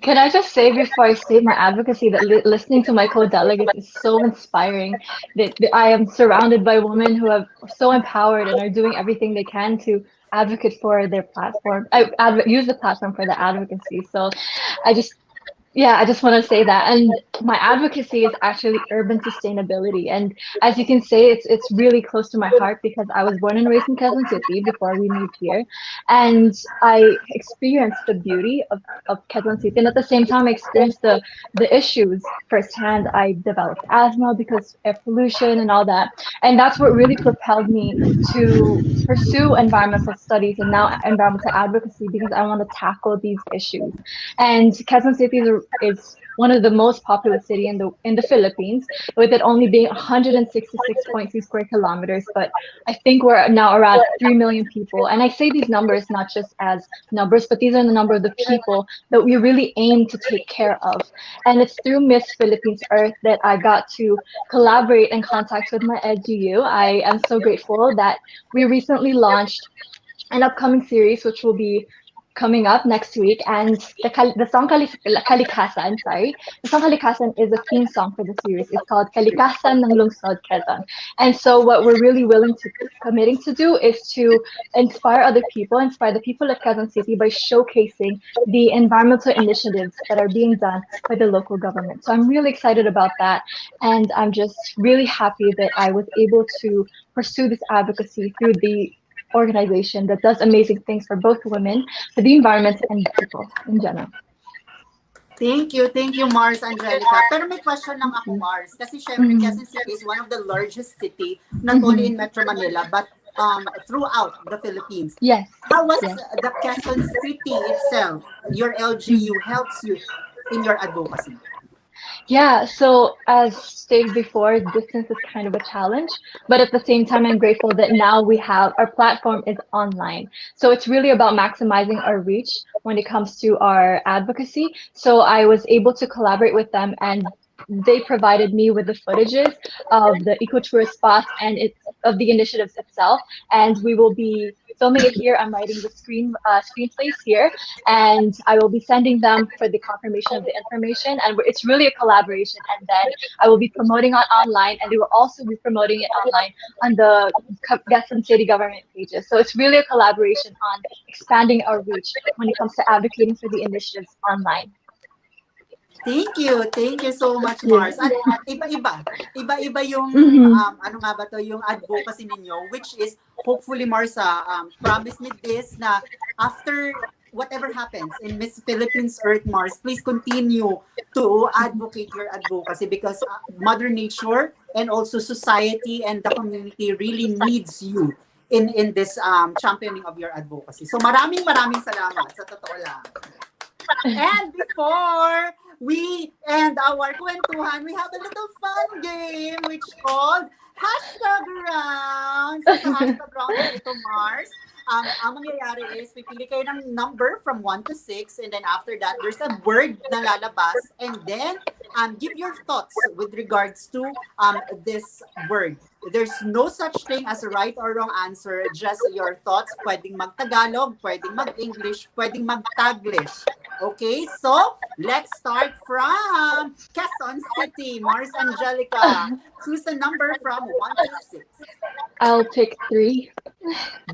Can I just say before I state my advocacy that listening to my co-delegates is so inspiring. That I am surrounded by women who are so empowered and are doing everything they can to advocate for their platform. Use the platform for their advocacy. So I just want to say that. And my advocacy is actually urban sustainability. And as you can say, it's really close to my heart because I was born and raised in Quezon City before we moved here. And I experienced the beauty of Quezon City. And at the same time, I experienced the issues firsthand. I developed asthma because air pollution and all that. And that's what really propelled me to pursue environmental studies and now environmental advocacy, because I want to tackle these issues. And Quezon City is one of the most populous city in the Philippines, with it only being 166.2 square kilometers. But I think we're now around 3 million people. And I say these numbers not just as numbers, but these are the number of the people that we really aim to take care of. And it's through Miss Philippines Earth that I got to collaborate and contact with my EDU. I am so grateful that we recently launched an upcoming series, which will be coming up next week, and the song Kalikasan, the song Kalikasan is a theme song for the series. It's called Kalikasan ng Lungsod Quezon. And so what we're really committing to do is to inspire the people of Quezon City by showcasing the environmental initiatives that are being done by the local government. So I'm really excited about that, and I'm just really happy that I was able to pursue this advocacy through the organization that does amazing things for both women, for the environment, and people in general. Thank you, Mars, Angelica. Pero may question lang ako, Mars. Kasi syempre, Mhm. Quezon City is one of the largest city, not only Mhm. in Metro Manila, but throughout the Philippines. Yes. How was Yes. the Quezon City itself, your LGU, helps you in your advocacy? Yeah, so as stated before, distance is kind of a challenge, but at the same time, I'm grateful that now we have our platform is online. So it's really about maximizing our reach when it comes to our advocacy. So I was able to collaborate with them, and they provided me with the footages of the ecotourist spots and it's of the initiatives itself. And we will be filming it here. I'm writing the screenplays here, and I will be sending them for the confirmation of the information. And it's really a collaboration. And then I will be promoting on online, and they will also be promoting it online on the Quezon City government pages. So it's really a collaboration on expanding our reach when it comes to advocating for the initiatives online. Thank you. Thank you so much, Yeah. Mars. At iba-iba. Iba-iba yung, Mm-hmm. ano nga ba to, yung advocacy ninyo, which is, hopefully, Mars, promise me this na after whatever happens in Miss Philippines Earth, Mars, please continue to advocate your advocacy because Mother Nature and also society and the community really needs you in this championing of your advocacy. So maraming salamat sa totoo lang. And before we end our kwentuhan, we have a little fun game which called Hashtag Round. So sa hashtag round na ito, Mars, ang mangyayari is pipili kayo ng number from 1 to 6 and then after that, there's a word na lalabas and then give your thoughts with regards to this word. There's no such thing as a right or wrong answer, just your thoughts. Pwedeng mag-Tagalog, pwedeng mag-English, pwedeng mag-Taglish. Okay, so let's start from Quezon City. Mars Angelica, choose a number from 1 to 6. I'll pick 3.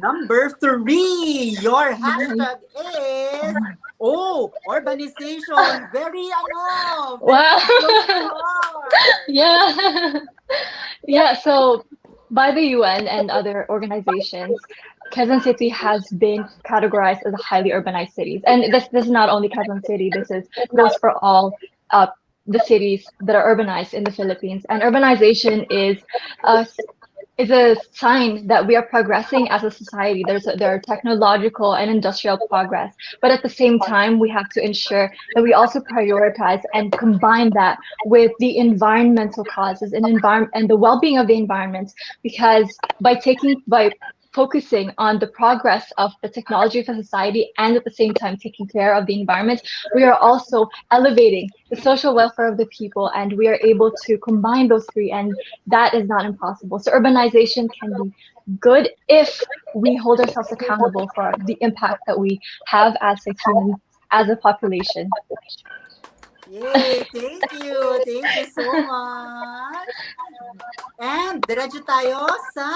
Number 3, your hashtag is urbanization. Very Wow. close to the heart. Yeah. Yeah, so by the UN and other organizations, Quezon City has been categorized as a highly urbanized cities. And this is not only Quezon City, this is goes for all uh, the cities that are urbanized in the Philippines. And urbanization a is a sign that we are progressing as a society. There are technological and industrial progress, but at the same time, we have to ensure that we also prioritize and combine that with the environmental causes and the well-being of the environment. Because by focusing on the progress of the technology of the society and at the same time taking care of the environment, we are also elevating the social welfare of the people, and we are able to combine those three, and that is not impossible. So urbanization can be good if we hold ourselves accountable for the impact that we have as a human, as a population. Yay! Thank you. Thank you so much. And diretso tayo sa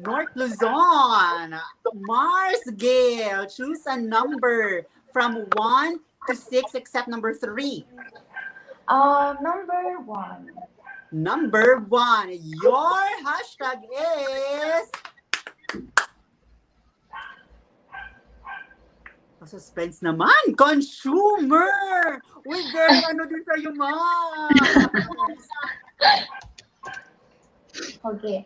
North Luzon. Mars Gale, choose a number from 1 to 6 except number 3. Number 1. Number 1, your hashtag is... Suspense naman! Consumer! Uy, very din sa'yo, Mars! Okay.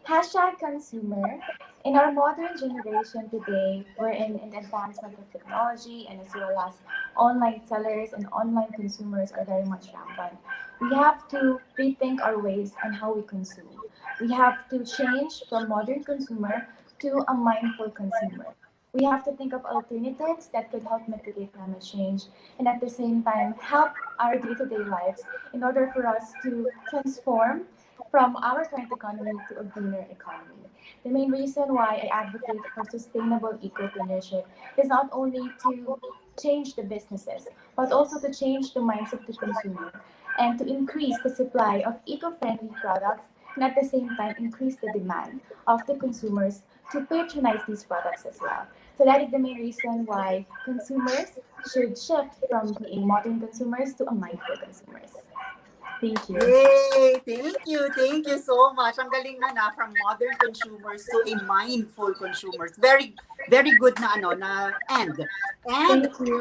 Hashtag consumer. In our modern generation today, wherein in the advancement of technology and as well as online sellers and online consumers are very much rampant, we have to rethink our ways on how we consume. We have to change from modern consumer to a mindful consumer. We have to think of alternatives that could help mitigate climate change and at the same time help our day-to-day lives in order for us to transform from our current economy to a greener economy. The main reason why I advocate for sustainable eco-ownership is not only to change the businesses, but also to change the minds of the consumer and to increase the supply of eco-friendly products and at the same time increase the demand of the consumers to patronize these products as well. So that is the main reason why consumers should shift from being modern consumers to a mindful consumers. Thank you. Yay! Thank you so much. Ang galing na from modern consumers to a mindful consumers. Very, very good na na end. And Thank you.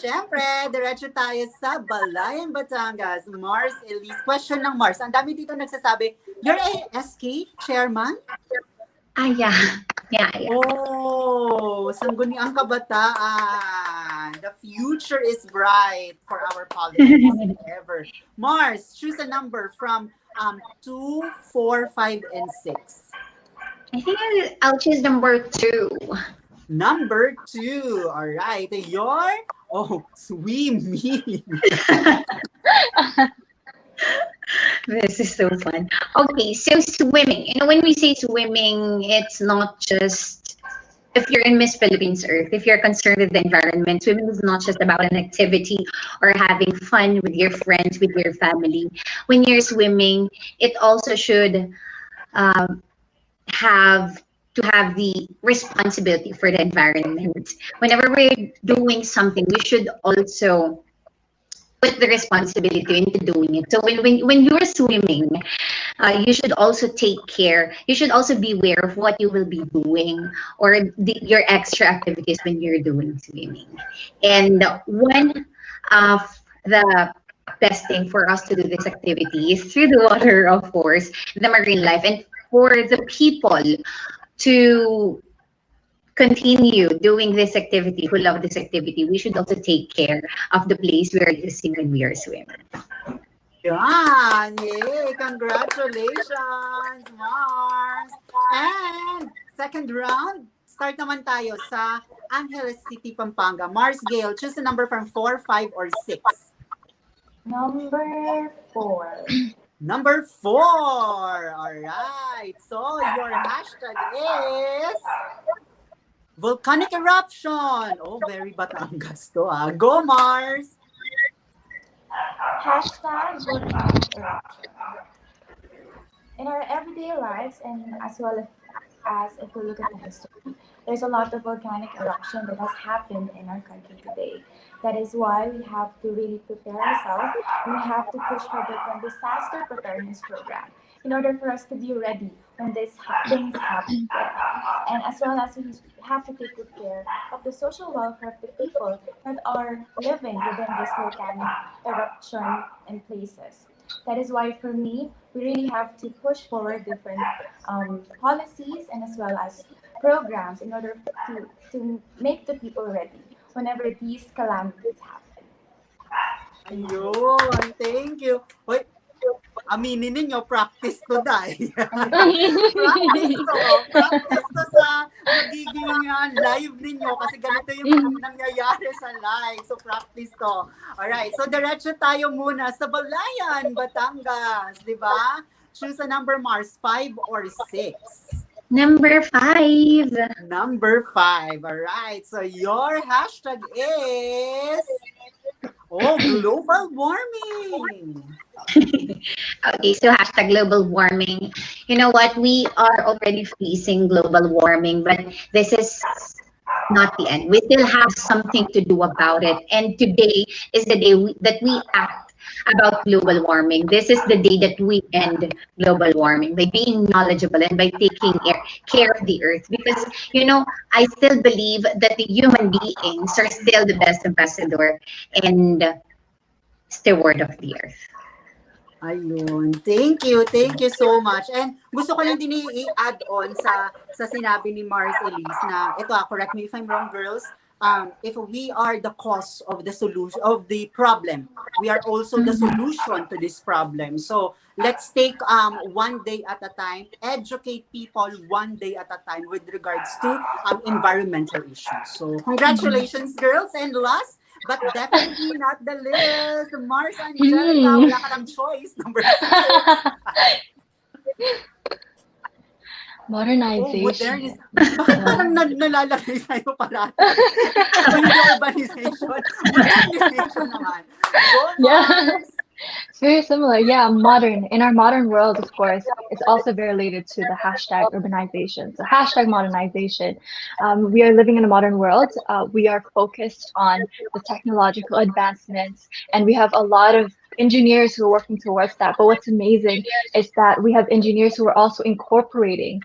syempre, diretso tayo sa Balayan, Batangas. Mars Elise. Question ng Mars. Ang dami dito nagsasabi, you're a SK chairman? Yeah. Yeah. Oh, sangguniang kabataan. The future is bright for our politics ever. Mars, choose a number from 2, 4, 5, and 6. I think I'll choose number 2. Number 2. All right. Swimming. This is so fun. Okay, so swimming. When we say swimming, it's not just if you're in Miss Philippines Earth, if you're concerned with the environment, swimming is not just about an activity or having fun with your friends, with your family. When you're swimming, it also should have the responsibility for the environment. Whenever we're doing something, we should also put the responsibility into doing it. So when you're swimming, you should also take care. You should also be aware of what you will be doing or your extra activities when you're doing swimming. And one of the best thing for us to do this activity is through the water, of course, the marine life, and for the people to continue doing this activity, who love this activity, we should also take care of the place we are using when we are swimming. Yan! Yay! Congratulations, Mars! And second round, start naman tayo sa Angeles City, Pampanga. Mars Gale, choose a number from 4, 5, or 6. Number 4. Number 4! Alright, so your hashtag is volcanic eruption. Oh, very Batangas to Go, Mars! Hashtag volcanic eruption. In our everyday lives, and as well as if we look at the history, there's a lot of volcanic eruption that has happened in our country today. That is why we have to really prepare ourselves, and we have to push for different disaster preparedness program in order for us to be ready when these things happen. And as well as we have to take good care of the social welfare of the people that are living within this volcanic eruption and places. That is why for me, we really have to push forward different policies and as well as programs in order to make the people ready whenever these calamities happen. Ayun, thank you. Wait, aminin ninyo, practice to die. practice to sa magiging live ninyo kasi ganito yung nangyayari sa live. So practice to. Alright, so diretso tayo muna sa Balayan, Batangas. Di ba? Choose a number, Mars, 5 or 6. Number 5. Number 5. Alright, so your hashtag is global warming. Okay, so hashtag global warming. You know what? We are already facing global warming, but this is not the end. We still have something to do about it. And today is the day that we act about global warming. This is the day that we end global warming by being knowledgeable and by taking care of the earth. Because, I still believe that the human beings are still the best ambassador and steward of the earth. Ayun. Thank you so much. And gusto ko lang din i-add on sa sinabi ni Mars Elise na, correct me if I'm wrong, girls, if we are the cause of the solution of the problem, we are also the solution to this problem. So let's take one day at a time, educate people one day at a time with regards to environmental issues. So congratulations, girls. And last but definitely not the least, Mars Angelica, wala ka ng choice. Number 6. Modernization. Bakit parang nalalagay tayo parati? Yung urbanization. Modernization naman. Go, Mars! It's very similar. Yeah, modern. In our modern world, of course, it's also very related to the hashtag urbanization. So hashtag modernization. We are living in a modern world. We are focused on the technological advancements, and we have a lot of engineers who are working towards that. But what's amazing is that we have engineers who are also incorporating,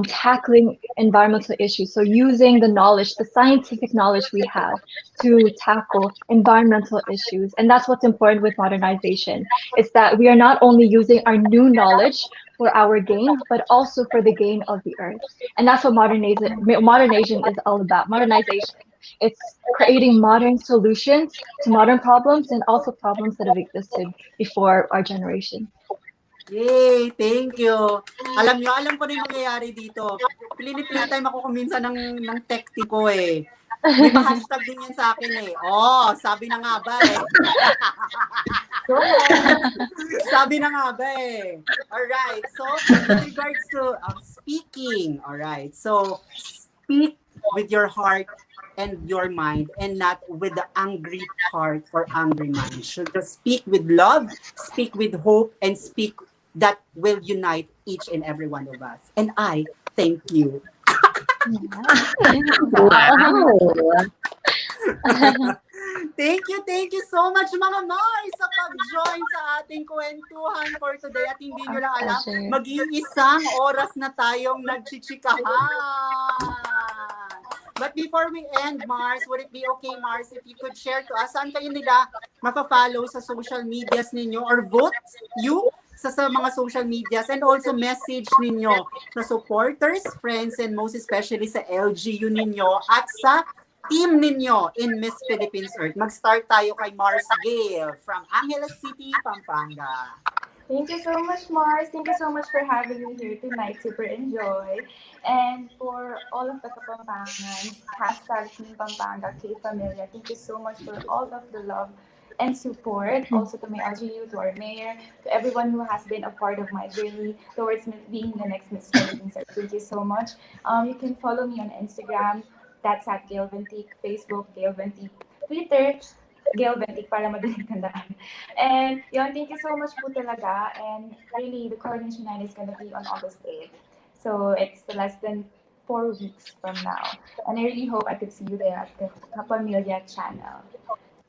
tackling environmental issues. So using the knowledge, the scientific knowledge we have to tackle environmental issues. And that's what's important with modernization, is that we are not only using our new knowledge for our gain, but also for the gain of the earth. And that's what modernization is all about. Modernization. It's creating modern solutions to modern problems and also problems that have existed before our generation. Yay! Thank you. Alam ko na yung mangyayari dito. Play time ako kuminsan ng tech ko eh. May pa-hashtag din yan sa akin eh. Oh, sabi na nga ba eh. Sabi na nga ba eh. Alright, so with regards to speaking, alright, so speak with your heart and your mind and not with the angry heart or angry mind. Should just speak with love, speak with hope, and speak that will unite each and every one of us. And I thank you. Wow. Thank you so much mga Mars sa pag-join sa ating kwentuhan for today. At hindi nyo lang alam, Pleasure. mag-iisang oras na tayong nagchichikahan. But before we end, Mars, would it be okay, Mars, if you could share to us, saan kayo nila mapafollow sa social medias ninyo or vote you sa mga social medias, and also message ninyo sa supporters, friends, and most especially sa LGU ninyo at sa team ninyo in Miss Philippines Earth. Mag-start tayo kay Mars Gale from Angeles City, Pampanga. Thank you so much, Mars. Thank you so much for having me here tonight. Super enjoy. And for all of the Kapampangans, hashtag Team Pampanga, K Familia, thank you so much for all of the love and support. Also to my LGU, to our mayor, to everyone who has been a part of my journey towards being the next Miss Philippines. Thank you so much. You can follow me on Instagram. That's at Gail Ventic. Facebook, Gail Ventic. Twitter, Gail Ventic, para madaling tandaan. And yun, thank you so much po talaga. And really, the coronation night is gonna be on August 8th. So it's less than 4 weeks from now. And I really hope I could see you there at the Kapamilya channel.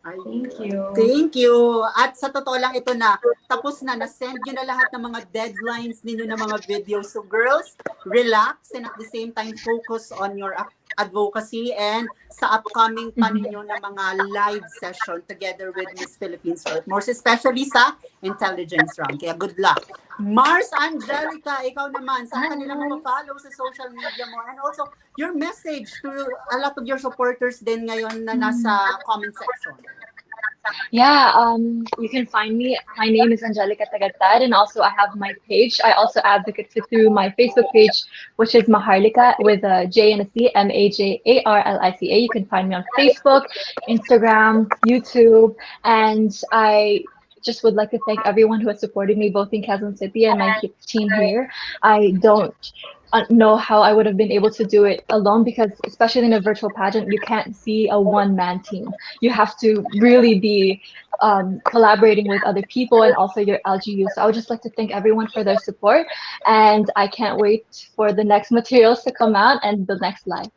Thank you. Thank you. At sa totoo lang, ito na. Tapos na. Na-send nyo na lahat ng mga deadlines ninyo ng mga videos. So girls, relax and at the same time focus on your advocacy and sa upcoming pa ninyo na mga live session together with Miss Philippines Earth. More especially sa intelligence round. Kaya good luck. Mars Angelica, ikaw naman, saan kanila mag-follow sa social media mo? And also, your message to a lot of your supporters din ngayon na nasa comment section. Yeah, you can find me. My name is Angelica Tagatad, and also I have my page. I also advocate through my Facebook page, which is Maharlika with a J and a C, Majarlica. You can find me on Facebook, Instagram, YouTube, and I just would like to thank everyone who has supported me both in Quezon City and my team here. I don't know how I would have been able to do it alone, because especially in a virtual pageant, you can't see a one-man team. You have to really be collaborating with other people and also your LGU. So I would just like to thank everyone for their support, and I can't wait for the next materials to come out and the next live.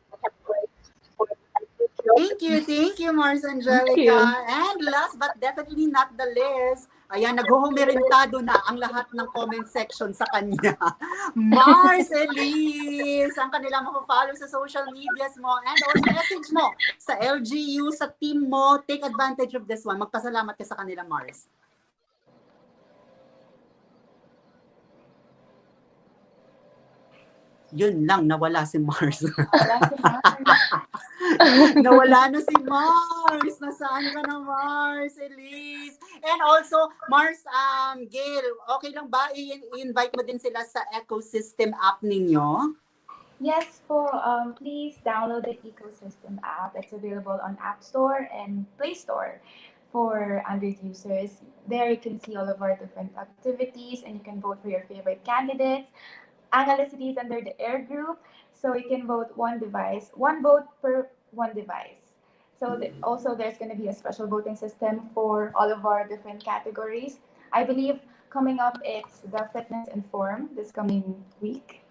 Thank you, Mars Angelica. Thank you. And last but definitely not the least, ayan, naghuhumirintado na ang lahat ng comment section sa kanya. Mars Elise, ang kanilang mapafollow sa social medias mo and also message mo sa LGU, sa team mo. Take advantage of this one. Magpasalamat ka sa kanila, Mars. Yun lang, nawala si Mars. Nawala na si Mars. Nasaan ka na, Mars, Elise? And also, Mars, Gail, okay lang ba i-invite mo din sila sa ecosystem app ninyo? Yes po, please download the Ecosystem app. It's available on App Store and Play Store for Android users. There you can see all of our different activities and you can vote for your favorite candidates. Angeles City is under the AIR group, so you can vote one vote per one device. So also there's going to be a special voting system for all of our different categories. I believe coming up it's the fitness and form this coming week.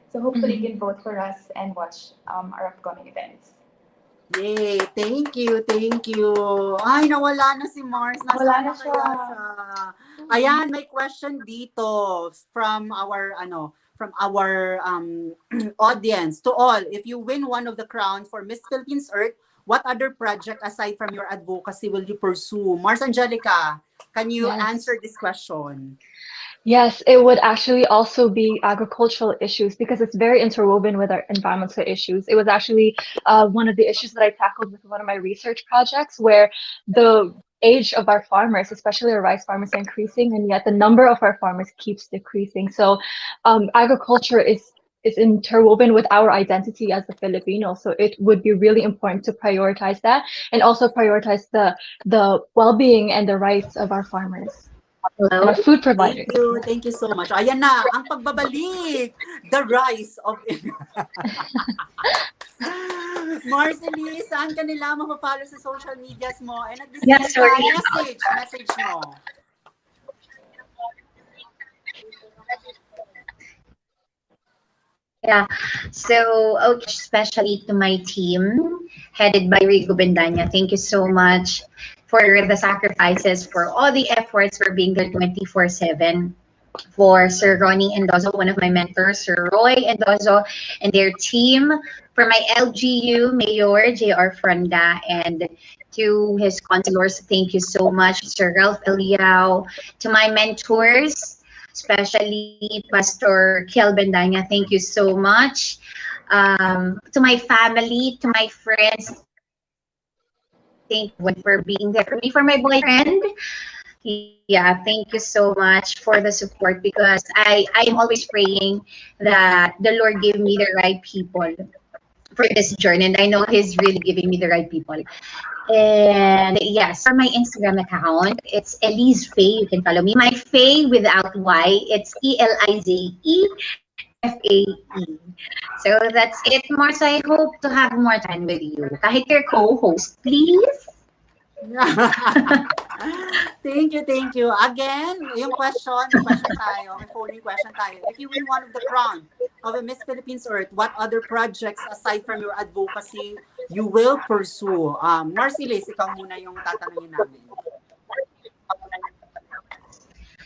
So hopefully you can vote for us and watch our upcoming events. Yay! Thank you, thank you. Ay, nawala na si Mars. Wala Nasaan na na siya. kaya siya? Ayan, may question dito from our audience. To all, if you win one of the crowns for Miss Philippines Earth, what other project aside from your advocacy will you pursue? Mars Angelica, can you Yes. answer this question? Yes, it would actually also be agricultural issues because it's very interwoven with our environmental issues. It was actually one of the issues that I tackled with one of my research projects, where the age of our farmers, especially our rice farmers, are increasing, and yet the number of our farmers keeps decreasing. So, agriculture is interwoven with our identity as a Filipino. So it would be really important to prioritize that and also prioritize the well-being and the rights of our farmers and Hello? our food Thank providers. you. Thank you so much. Ayan na, ang pagbabalik. The rise of Marcely, saan ka nila mapapalo sa social medias mo? And at the Yeah, same sorry. time, message mo. Yeah. So, okay, especially to my team headed by Rico Bendanya. Thank you so much for the sacrifices, for all the efforts, for being there 24/7. For Sir Ronnie Endozo, one of my mentors, Sir Roy Endozo, and their team. For my LGU Mayor, JR Fronda, and to his consulors, thank you so much, Sir Ralph Eliao. To my mentors, especially Pastor Kelvin Danya, thank you so much. To my family, to my friends, thank you for being there for me, for my boyfriend. Yeah, thank you so much for the support because I'm always praying that the Lord give me the right people for this journey, and I know He's really giving me the right people. And yes, for my Instagram account, it's Elise Faye. You can follow me. My Faye without Y, it's ELIZEFAE. So that's it, Mars. I hope to have more time with you. Kahit your co-host, please. Thank you. Again, yung question, may question tayo, may phone question tayo. If you win one of the crown of a Miss Philippines Earth, what other projects aside from your advocacy you will pursue? Marcellus, ikaw muna yung tatanungin namin.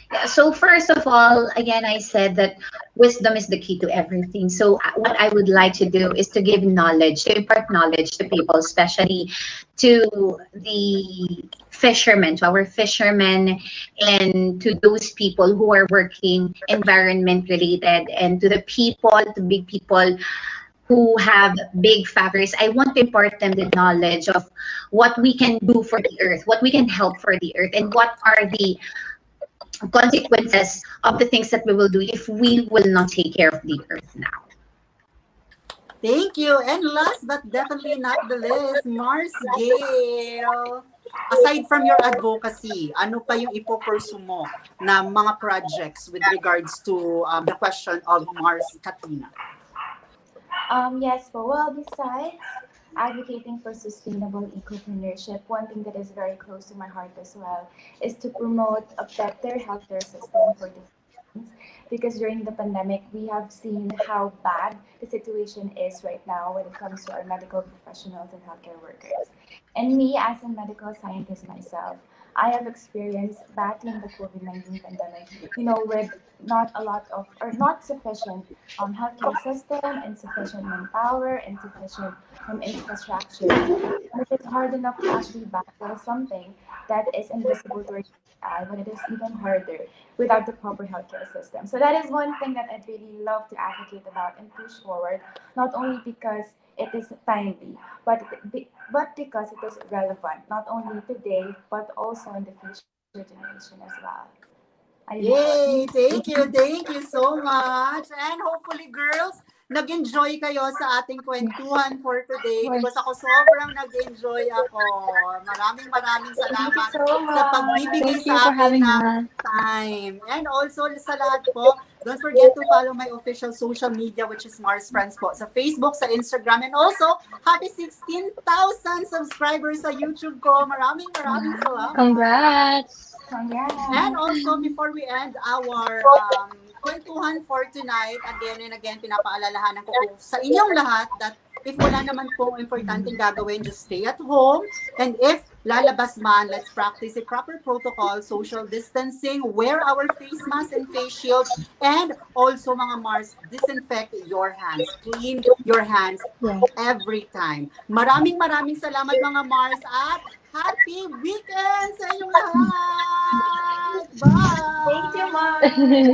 Yeah, so first of all, again, I said that wisdom is the key to everything. So what I would like to do is to give knowledge, to impart knowledge to people, especially to the fishermen, to our fishermen, and to those people who are working environment related, and to the people, to big people who have big factories. I want to impart them the knowledge of what we can do for the earth, what we can help for the earth, and what are the consequences of the things that we will do if we will not take care of the earth now. Thank you. And last but definitely not the least, Mars Gale. Aside from your advocacy, ano pa yung ipopursue mo na mga projects with regards to the question of Mars Katina? Yes, well, besides advocating for sustainable ecopreneurship, one thing that is very close to my heart as well is to promote a better healthcare system for the Philippines. Because during the pandemic, we have seen how bad the situation is right now when it comes to our medical professionals and healthcare workers. And me, as a medical scientist myself, I have experienced battling the COVID-19 pandemic, with not a lot of, or not sufficient healthcare system, insufficient manpower, insufficient infrastructures. And it is hard enough to actually battle something that is invisible to our eye, but it is even harder without the proper healthcare system. So that is one thing that I'd really love to advocate about and push forward, not only because it is timely, but because it is relevant, not only today, but also in the future generation as well. Yay! Thank you so much. And hopefully, girls, nag-enjoy kayo sa ating kwentuhan for today because ako sobrang nag-enjoy ako. Maraming Thank you salamat so sa much. pagbibigay Thank you for sa akin having ng us. time. And also sa lahat po, don't forget to follow my official social media which is Mars Friends po sa Facebook, sa Instagram, and also happy 16,000 subscribers sa YouTube ko. Maraming salamat. Congrats. And Congrats. also, before we end our kwentuhan for tonight, again and again, pinapaalalahanan ko po sa inyong lahat that If wala naman pong importanteng gagawin, just stay at home. And if lalabas man, let's practice a proper protocol, social distancing, wear our face mask and face shield, and also mga Mars, disinfect your hands. Clean your hands Yeah. every time. Maraming salamat mga Mars at happy weekend sa inyong lahat! Bye! Thank you, Mars.